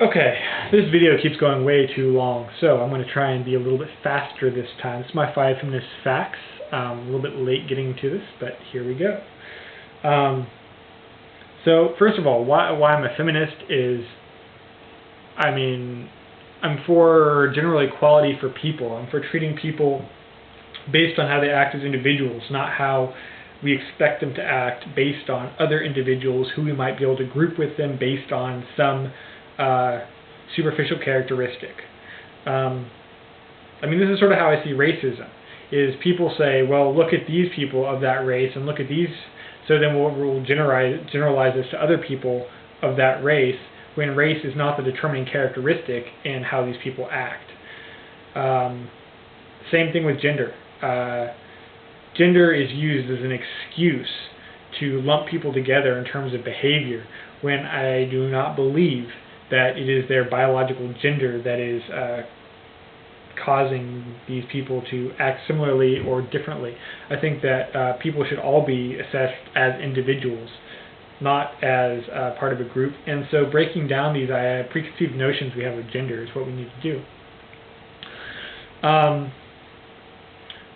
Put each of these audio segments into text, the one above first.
Okay, this video keeps going way too long, so I'm going to try and be a little bit faster this time. This is my 5 feminist facts. A little bit late getting to this, but here we go. So first of all, why I'm a feminist is, I'm for general equality for people. I'm for treating people based on how they act as individuals, not how we expect them to act based on other individuals who we might be able to group with them based on some superficial characteristic. This is sort of how I see racism, is people say, well, look at these people of that race and look at these, so then we'll generalize this to other people of that race, when race is not the determining characteristic in how these people act. Same thing with gender. Gender is used as an excuse to lump people together in terms of behavior, when I do not believe that it is their biological gender that is causing these people to act similarly or differently. I think that people should all be assessed as individuals, not as part of a group. And so breaking down these preconceived notions we have of gender is what we need to do.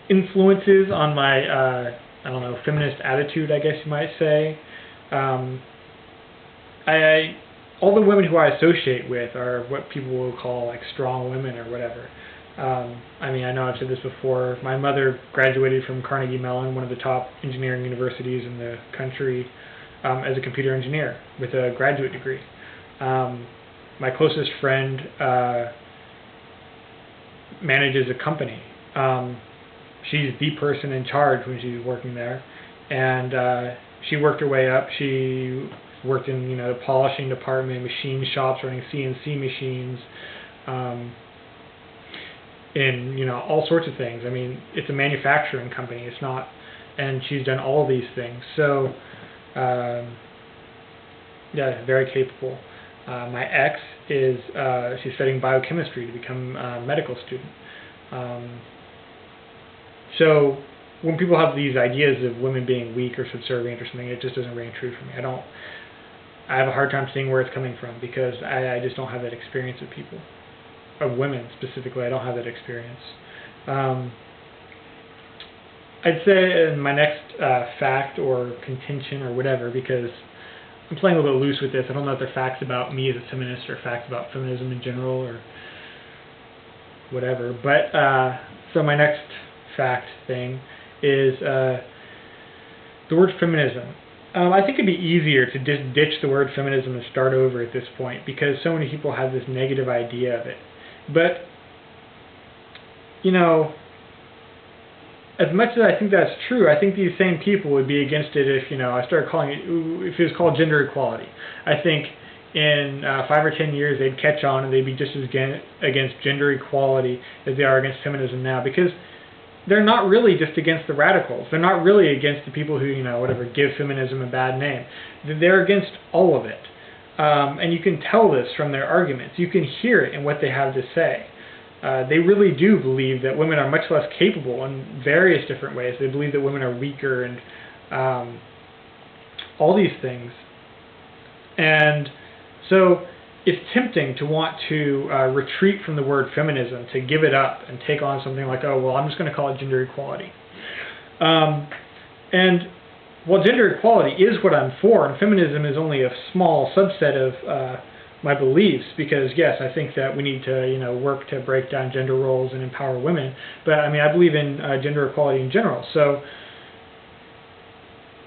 Influences on my, feminist attitude, I guess you might say. All the women who I associate with are what people will call like strong women or whatever. I know I've said this before. My mother graduated from Carnegie Mellon, one of the top engineering universities in the country, as a computer engineer with a graduate degree. My closest friend manages a company. She's the person in charge when she's working there, and she worked her way up. She worked in the polishing department, machine shops, running CNC machines, in all sorts of things. It's a manufacturing company. It's not, and she's done all of these things. So, yeah, very capable. My ex is she's studying biochemistry to become a medical student. So when people have these ideas of women being weak or subservient or something, it just doesn't ring true for me. I have a hard time seeing where it's coming from, because I just don't have that experience with people. Of women specifically, I don't have that experience. I'd say in my next fact or contention or whatever, because I'm playing a little bit loose with this. I don't know if they're facts about me as a feminist or facts about feminism in general or whatever. But so my next fact thing is the word feminism. I think it'd be easier to just ditch the word feminism and start over at this point, because so many people have this negative idea of it. But, as much as I think that's true, I think these same people would be against it if, I started calling it, if it was called gender equality. I think in 5 or 10 years they'd catch on and they'd be just as against gender equality as they are against feminism now, because they're not really just against the radicals. They're not really against the people who, give feminism a bad name. They're against all of it. And you can tell this from their arguments. You can hear it in what they have to say. They really do believe that women are much less capable in various different ways. They believe that women are weaker and all these things. And so it's tempting to want to retreat from the word feminism, to give it up and take on something like, oh, well, I'm just going to call it gender equality. And while gender equality is what I'm for, and feminism is only a small subset of my beliefs, because yes, I think that we need to work to break down gender roles and empower women, but I believe in gender equality in general. So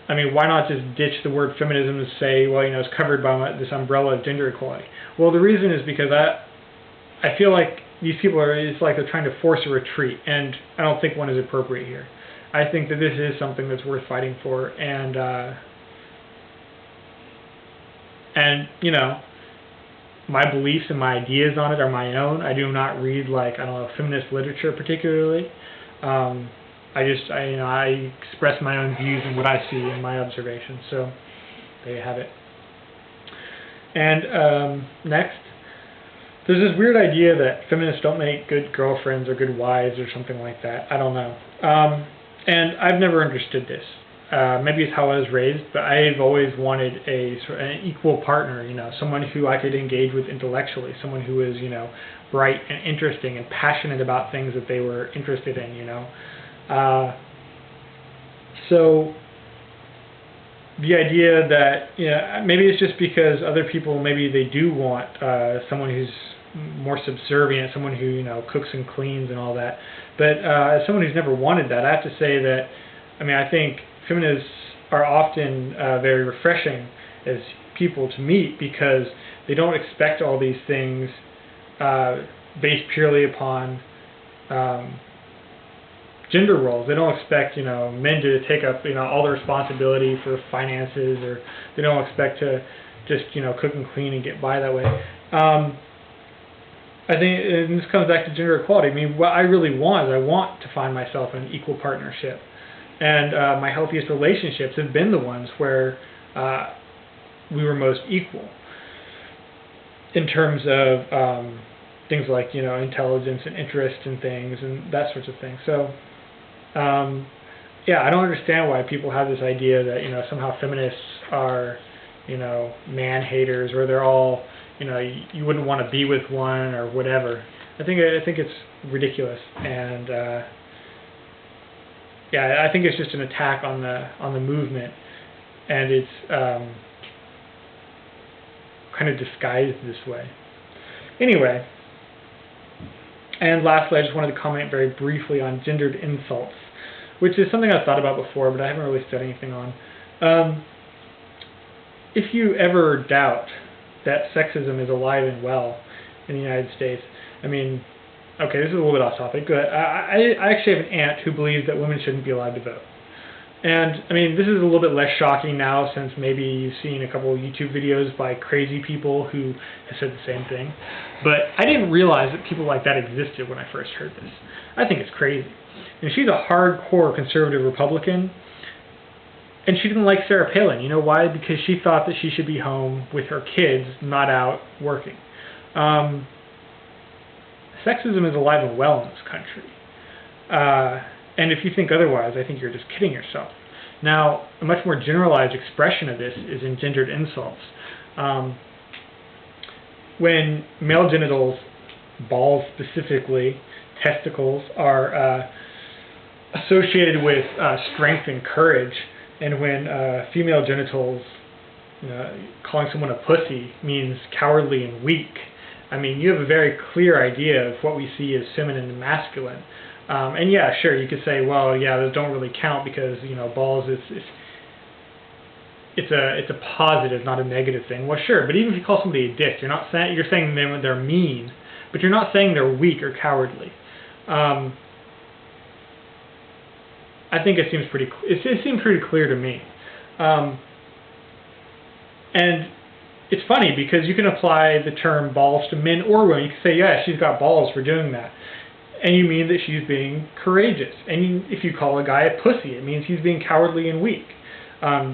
why not just ditch the word feminism and say, well, it's covered by this umbrella of gender equality? Well, the reason is because I feel like these people it's like they're trying to force a retreat, and I don't think one is appropriate here. I think that this is something that's worth fighting for, and my beliefs and my ideas on it are my own. I do not read feminist literature particularly. I express my own views and what I see in my observations. So there you have it. And next, there's this weird idea that feminists don't make good girlfriends or good wives or something like that. I don't know. And I've never understood this. maybe it's how I was raised, but I've always wanted an equal partner, someone who I could engage with intellectually, someone who is, bright and interesting and passionate about things that they were interested in, So the idea that, maybe it's just because other people, maybe they do want someone who's more subservient, someone who, cooks and cleans and all that. But as someone who's never wanted that, I have to say that, I think feminists are often very refreshing as people to meet because they don't expect all these things based purely upon gender roles. They don't expect, men to take up, all the responsibility for finances, or they don't expect to just, cook and clean and get by that way. I think, and this comes back to gender equality. What I really want is I want to find myself in an equal partnership. And my healthiest relationships have been the ones where we were most equal in terms of things like, intelligence and interest in things and that sorts of things. So, I don't understand why people have this idea that, somehow feminists are, man-haters, or they're all, you wouldn't want to be with one or whatever. I think it's ridiculous, and I think it's just an attack on the movement, and it's kind of disguised this way. Anyway, and lastly, I just wanted to comment very briefly on gendered insults, which is something I've thought about before, but I haven't really said anything on. If you ever doubt that sexism is alive and well in the United States, okay, this is a little bit off topic, but I actually have an aunt who believes that women shouldn't be allowed to vote. And, this is a little bit less shocking now, since maybe you've seen a couple of YouTube videos by crazy people who have said the same thing. But I didn't realize that people like that existed when I first heard this. I think it's crazy. And she's a hardcore conservative Republican, and she didn't like Sarah Palin. You know why? Because she thought that she should be home with her kids, not out working. Sexism is alive and well in this country. And if you think otherwise, I think you're just kidding yourself. Now, a much more generalized expression of this is in gendered insults. When male genitals, balls specifically, testicles, are associated with strength and courage, and when female genitals, calling someone a pussy, means cowardly and weak, you have a very clear idea of what we see as feminine and masculine. And yeah, sure, you could say, well, yeah, those don't really count because, balls it's a positive, not a negative thing. Well, sure, but even if you call somebody a dick, you're saying they're mean, but you're not saying they're weak or cowardly. I think it seems pretty clear to me. And it's funny because you can apply the term balls to men or women. You can say, yeah, she's got balls for doing that. And you mean that she's being courageous. And if you call a guy a pussy, it means he's being cowardly and weak.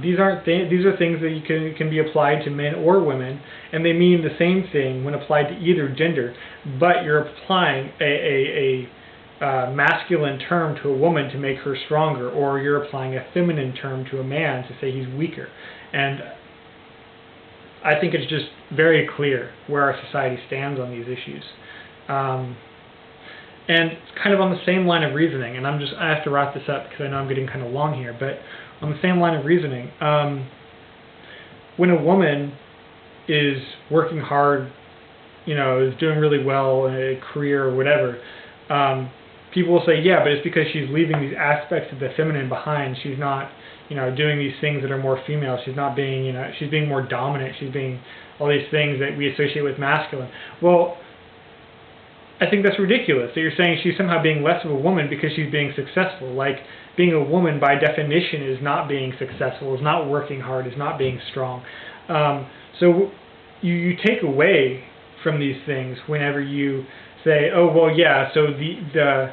These are things that can be applied to men or women, and they mean the same thing when applied to either gender. But you're applying a masculine term to a woman to make her stronger, or you're applying a feminine term to a man to say he's weaker. And I think it's just very clear where our society stands on these issues. And it's kind of on the same line of reasoning, and I have to wrap this up because I know I'm getting kind of long here, but on the same line of reasoning, when a woman is working hard, is doing really well in a career or whatever, people will say, yeah, but it's because she's leaving these aspects of the feminine behind. She's not, doing these things that are more female. She's not being, she's being more dominant. She's being all these things that we associate with masculine. Well, I think that's ridiculous, that you're saying she's somehow being less of a woman because she's being successful. Like, being a woman by definition is not being successful, is not working hard, is not being strong. So you take away from these things whenever you say, oh, well, yeah, so the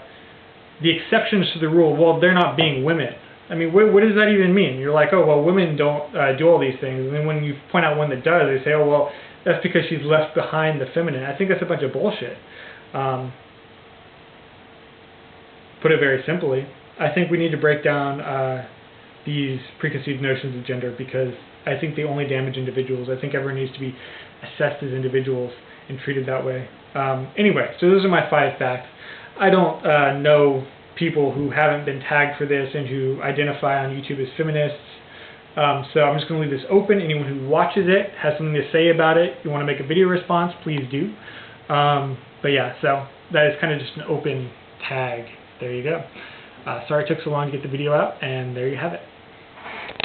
exceptions to the rule, well, they're not being women. What does that even mean? You're like, oh, well, women don't do all these things. And then when you point out one that does, they say, oh, well, that's because she's left behind the feminine. I think that's a bunch of bullshit. Put it very simply, I think we need to break down these preconceived notions of gender, because I think they only damage individuals. I think everyone needs to be assessed as individuals and treated that way. Anyway, so those are my 5 facts. I don't know people who haven't been tagged for this and who identify on YouTube as feminists. So I'm just going to leave this open. Anyone who watches it has something to say about it. If you want to make a video response, please do. But yeah, so that is kind of just an open tag. There you go. Sorry it took so long to get the video out, and there you have it.